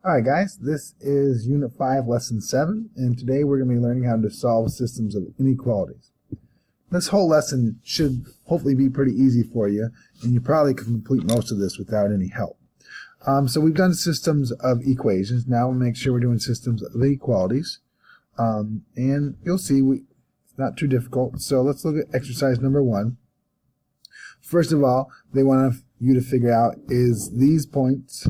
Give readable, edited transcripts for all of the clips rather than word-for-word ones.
Alright guys, this is Unit 5, Lesson 7, and today we're going to be learning how to solve systems of inequalities. This whole lesson should hopefully be pretty easy for you, and you probably can complete most of this without any help. So we've done systems of equations. Now we'll make sure we're doing systems of inequalities, and you'll see it's not too difficult. So let's look at exercise number 1. First of all, they want you to figure out, is these points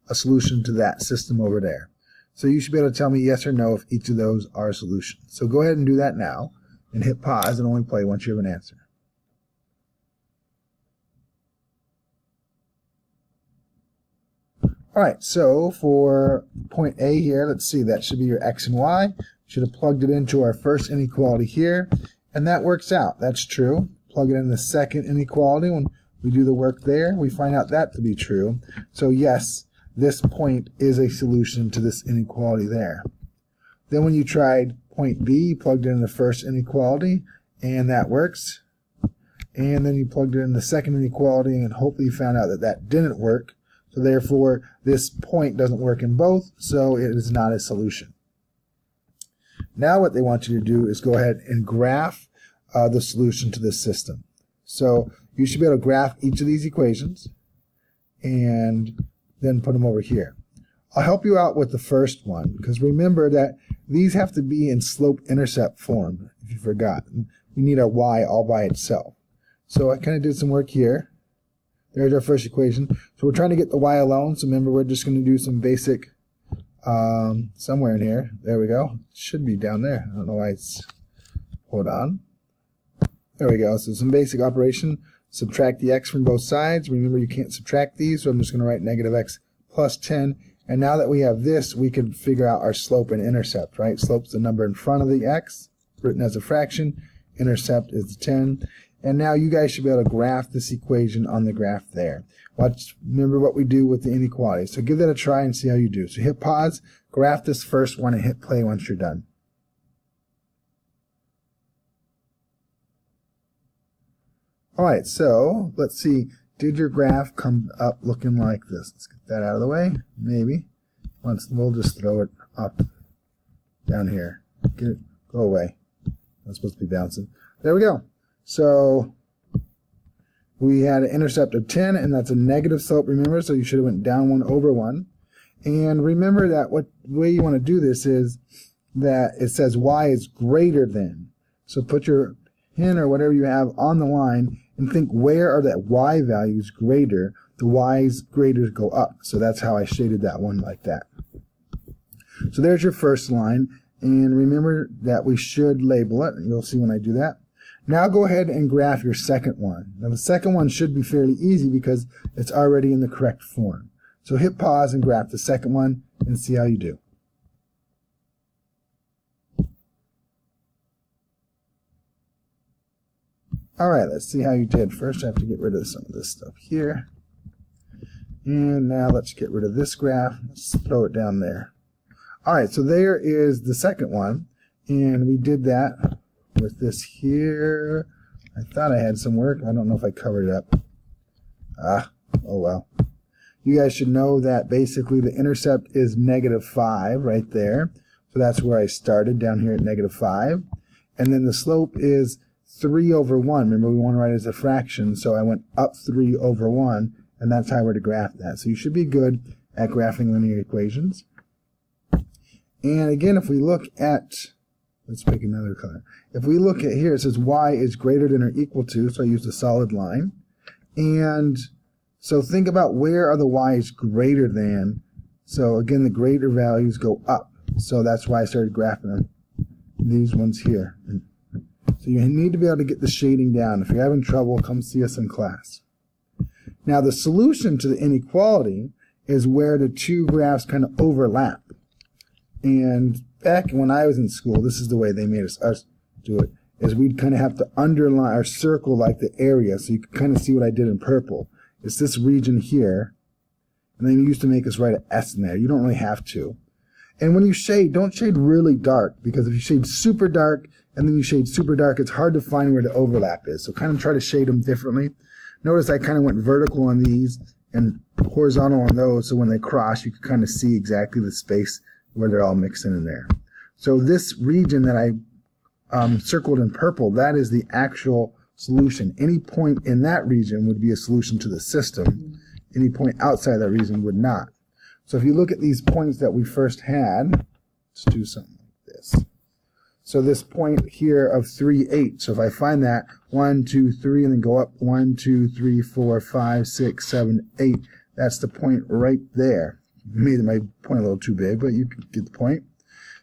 a solution to that system over there? So you should be able to tell me yes or no if each of those are a solution. So go ahead and do that now and hit pause and only play once you have an answer. Alright, so for point A here, let's see, that should be your x and y. Should have plugged it into our first inequality here, and that works out. That's true. Plug it in the second inequality. When we do the work there, we find out that to be true. So yes, this point is a solution to this inequality there. Then when you tried point B, you plugged it in the first inequality, and that works. And then you plugged it in the second inequality, and hopefully you found out that that didn't work. So therefore, this point doesn't work in both, so it is not a solution. Now what they want you to do is go ahead and graph the solution to this system. So you should be able to graph each of these equations, and then put them over here. I'll help you out with the first one, because remember that these have to be in slope-intercept form, if you forgot. We need our y all by itself. So I kind of did some work here. There's our first equation. So we're trying to get the y alone, so remember we're just going to do some basic, somewhere in here. There we go. It should be down there. I don't know why it's, hold on. There we go. So some basic operation. Subtract the x from both sides. Remember, you can't subtract these, so I'm just going to write negative x plus 10. And now that we have this, we can figure out our slope and intercept, right? Slope's the number in front of the x, written as a fraction. Intercept is the 10. And now you guys should be able to graph this equation on the graph there. Remember what we do with the inequality. So give that a try and see how you do. So hit pause, graph this first one, and hit play once you're done. Alright, so let's see, did your graph come up looking like this? Let's get that out of the way, maybe. We'll just throw it up, down here. Get it, go away. That's supposed to be bouncing. There we go. So we had an intercept of 10, and that's a negative slope, remember, so you should have went down 1 over 1. And remember that the way you want to do this is that it says y is greater than. So put your pin or whatever you have on the line and think, where are that y values greater? The y's greater go up. So that's how I shaded that one like that. So there's your first line, and remember that we should label it, and you'll see when I do that. Now go ahead and graph your second one. Now the second one should be fairly easy because it's already in the correct form. So hit pause and graph the second one and see how you do. Alright, let's see how you did. First I have to get rid of some of this stuff here. And now let's get rid of this graph. Let's throw it down there. Alright, so there is the second one. And we did that with this here. I thought I had some work. I don't know if I covered it up. Oh well. You guys should know that basically the intercept is negative 5 right there. So that's where I started, down here at negative 5. And then the slope is 3 over 1. Remember, we want to write it as a fraction, so I went up 3 over 1, and that's how we're to graph that. So you should be good at graphing linear equations. And again, if we look at, let's pick another color. If we look at here, it says y is greater than or equal to, so I used a solid line. And so think about, where are the y's greater than? So again, the greater values go up. So that's why I started graphing these ones here. So you need to be able to get the shading down. If you're having trouble, come see us in class. Now the solution to the inequality is where the two graphs kind of overlap. And back when I was in school, this is the way they made us do it, is we'd kind of have to underline or circle like the area, so you can kind of see what I did in purple. It's this region here, and then you used to make us write an S in there. You don't really have to. And when you shade, don't shade really dark, because if you shade super dark and then you shade super dark, it's hard to find where the overlap is. So kind of try to shade them differently. Notice I kind of went vertical on these and horizontal on those, so when they cross, you can kind of see exactly the space where they're all mixed in there. So this region that I circled in purple, that is the actual solution. Any point in that region would be a solution to the system. Any point outside that region would not. So if you look at these points that we first had, let's do something like this. So this point here of 3, 8. So if I find that 1, 2, 3, and then go up 1, 2, 3, 4, 5, 6, 7, 8, that's the point right there. Made my point a little too big, but you can get the point.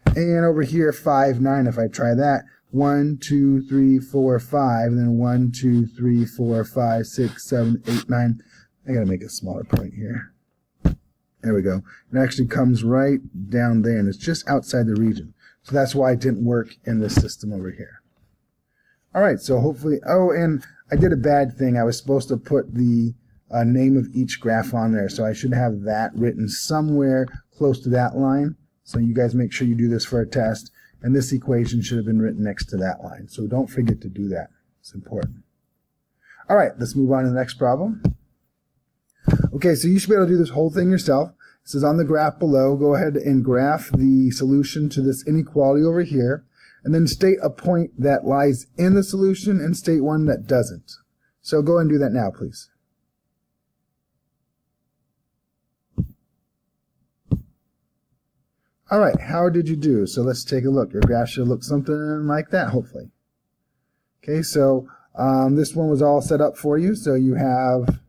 And over here, 5, 9, if I try that, 1, 2, 3, 4, 5, and then 1, 2, 3, 4, 5, 6, 7, 8, 9. I gotta make a smaller point here. There we go. It actually comes right down there, and it's just outside the region. So that's why it didn't work in this system over here. All right, so hopefully, oh, and I did a bad thing. I was supposed to put the name of each graph on there, so I should have that written somewhere close to that line. So you guys make sure you do this for a test, and this equation should have been written next to that line. So don't forget to do that. It's important. All right, let's move on to the next problem. Okay, so you should be able to do this whole thing yourself. This is on the graph below. Go ahead and graph the solution to this inequality over here, and then state a point that lies in the solution and state one that doesn't. So go ahead and do that now, please. All right, how did you do? So let's take a look. Your graph should look something like that, hopefully. Okay, so this one was all set up for you. So you have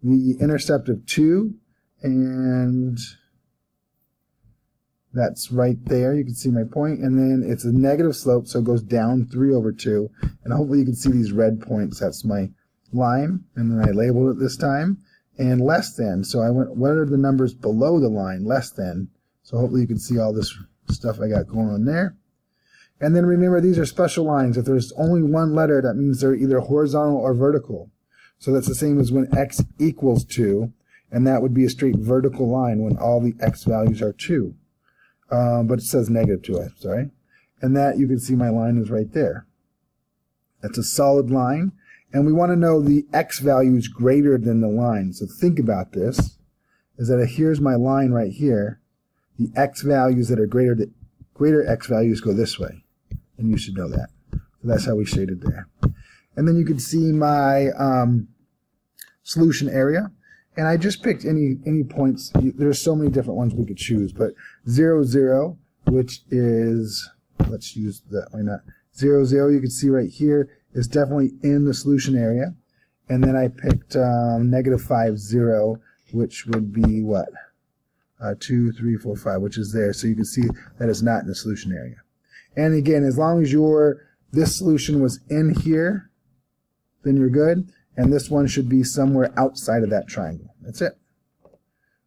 the intercept of 2, and that's right there. You can see my point, and then it's a negative slope, so it goes down 3 over 2, and hopefully you can see these red points. That's my line, and then I labeled it this time, and less than. So I went, what are the numbers below the line? Less than. So hopefully you can see all this stuff I got going on there. And then remember, these are special lines. If there's only one letter, that means they're either horizontal or vertical. So that's the same as when x equals 2, and that would be a straight vertical line when all the x values are 2. But it says negative 2, I'm sorry. And that, you can see my line is right there. That's a solid line, and we want to know the x value is greater than the line. So think about this, is that here's my line right here. The x values that are greater x values go this way, and you should know that. So that's how we shaded there. And then you can see my solution area, and I just picked any points. There's so many different ones we could choose, but 0, 0, which is, let's use that, why not? 0, 0, you can see right here is definitely in the solution area. And then I picked negative 5, 0, which would be what? 2, 3, 4, 5, which is there. So you can see that it's not in the solution area. And again, as long as this solution was in here, then you're good. And this one should be somewhere outside of that triangle. That's it.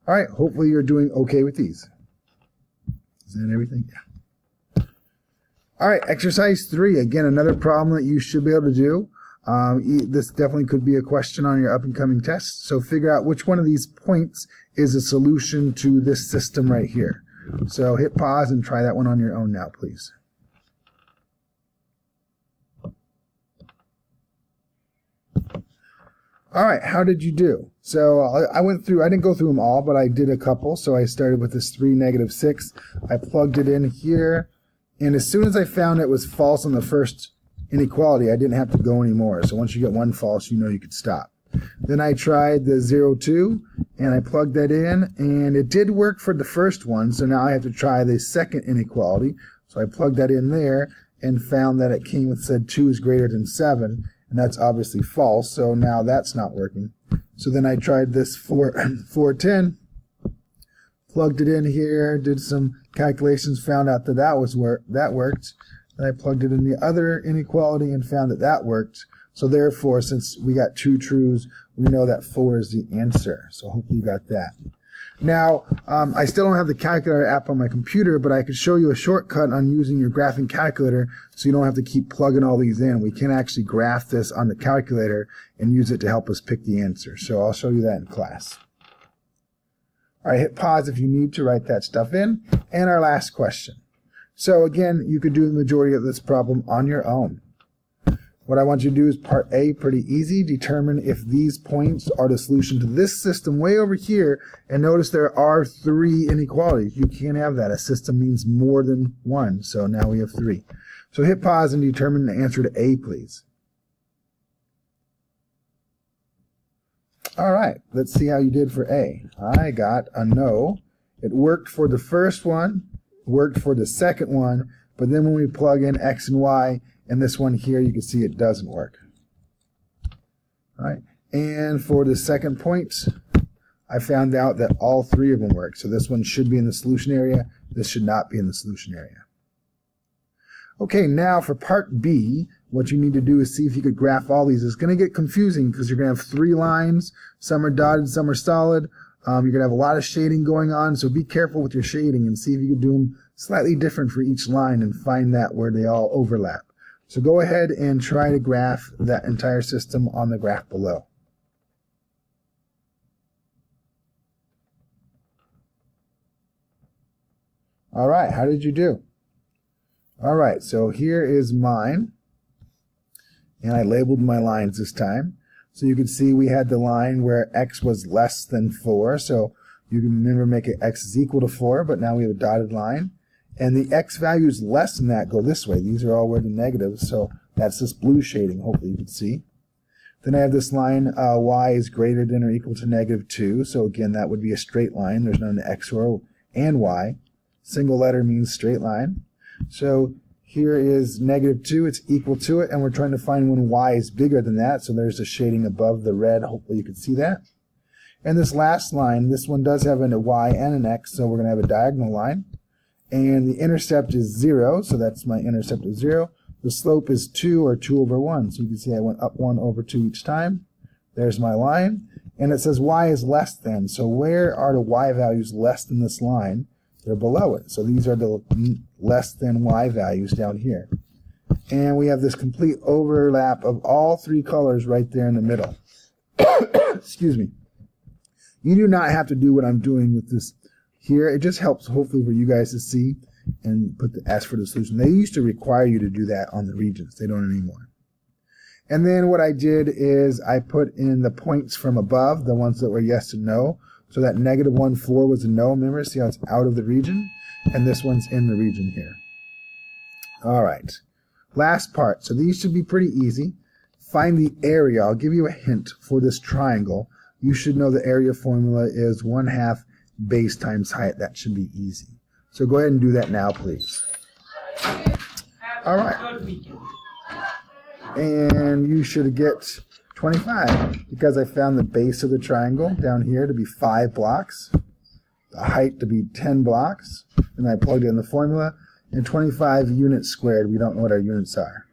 All right, hopefully you're doing okay with these. Is that everything? Yeah. All right, exercise 3. Again, another problem that you should be able to do. This definitely could be a question on your up-and-coming test. So figure out which one of these points is a solution to this system right here. So hit pause and try that one on your own now, please. All right, how did you do? So I didn't go through them all, but I did a couple. So I started with this 3, negative 6. I plugged it in here, and as soon as I found it was false on the first inequality, I didn't have to go anymore. So once you get one false, you know you could stop. Then I tried the 0, 2, and I plugged that in, and it did work for the first one. So now I have to try the second inequality. So I plugged that in there and found that it came with said 2 is greater than 7. And that's obviously false, so now that's not working. So then I tried this 4, 10, plugged it in here, did some calculations, found out that that worked. Then I plugged it in the other inequality and found that that worked. So therefore, since we got 2 trues, we know that 4 is the answer. So hopefully you got that. Now, I still don't have the calculator app on my computer, but I could show you a shortcut on using your graphing calculator so you don't have to keep plugging all these in. We can actually graph this on the calculator and use it to help us pick the answer. So I'll show you that in class. All right, hit pause if you need to write that stuff in. And our last question. So again, you could do the majority of this problem on your own. What I want you to do is part A, pretty easy. Determine if these points are the solution to this system way over here. And notice there are 3 inequalities. You can't have that. A system means more than 1. So now we have 3. So hit pause and determine the answer to A, please. All right, let's see how you did for A. I got a no. It worked for the first one, worked for the second one, but then when we plug in X and Y, and this one here, you can see it doesn't work. All right, and for the second point, I found out that all 3 of them work. So this one should be in the solution area. This should not be in the solution area. Okay, now for part B, what you need to do is see if you could graph all these. It's going to get confusing because you're going to have 3 lines. Some are dotted, some are solid. You're going to have a lot of shading going on, so be careful with your shading and see if you can do them slightly different for each line and find that where they all overlap. So go ahead and try to graph that entire system on the graph below. All right, how did you do? All right, so here is mine, and I labeled my lines this time. So you can see we had the line where x was less than 4, so you can remember make it x is equal to 4, but now we have a dotted line. And the x values less than that go this way. These are all where the negatives, so that's this blue shading, hopefully you can see. Then I have this line, y is greater than or equal to -2, so again that would be a straight line. There's none x or and y. Single letter means straight line. So here is -2, it's equal to it, and we're trying to find when y is bigger than that, so there's a shading above the red, hopefully you can see that. And this last line, this one does have a y and an x, so we're going to have a diagonal line. And the intercept is 0, so that's my intercept is 0. The slope is 2 or 2 over 1, so you can see I went up 1 over 2 each time. There's my line, and it says y is less than, so where are the y values less than this line? They're below it. So these are the less than y values down here. And we have this complete overlap of all 3 colors right there in the middle. Excuse me. You do not have to do what I'm doing with this here. It just helps hopefully for you guys to see and ask for the solution. They used to require you to do that on the regions. They don't anymore. And then what I did is I put in the points from above, the ones that were yes and no. So that -1, 4 was a no. Remember, see how it's out of the region? And this one's in the region here. All right. Last part. So these should be pretty easy. Find the area. I'll give you a hint for this triangle. You should know the area formula is 1/2 base times height. That should be easy. So go ahead and do that now, please. All right. And you should get 25 because I found the base of the triangle down here to be 5 blocks, the height to be 10 blocks, and I plugged in the formula, and 25 units squared. We don't know what our units are.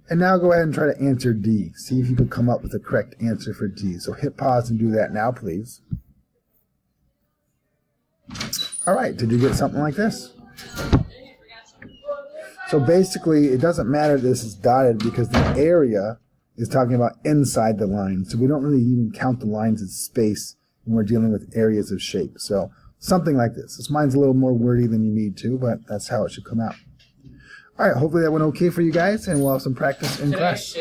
And now go ahead and try to answer D. See if you can come up with the correct answer for D. So hit pause and do that now, please. All right, did you get something like this? So basically, it doesn't matter this is dotted because the area is talking about inside the line. So we don't really even count the lines as space when we're dealing with areas of shape. So something like this. This mine's a little more wordy than you need to, but that's how it should come out. All right, hopefully that went okay for you guys, and we'll have some practice in class.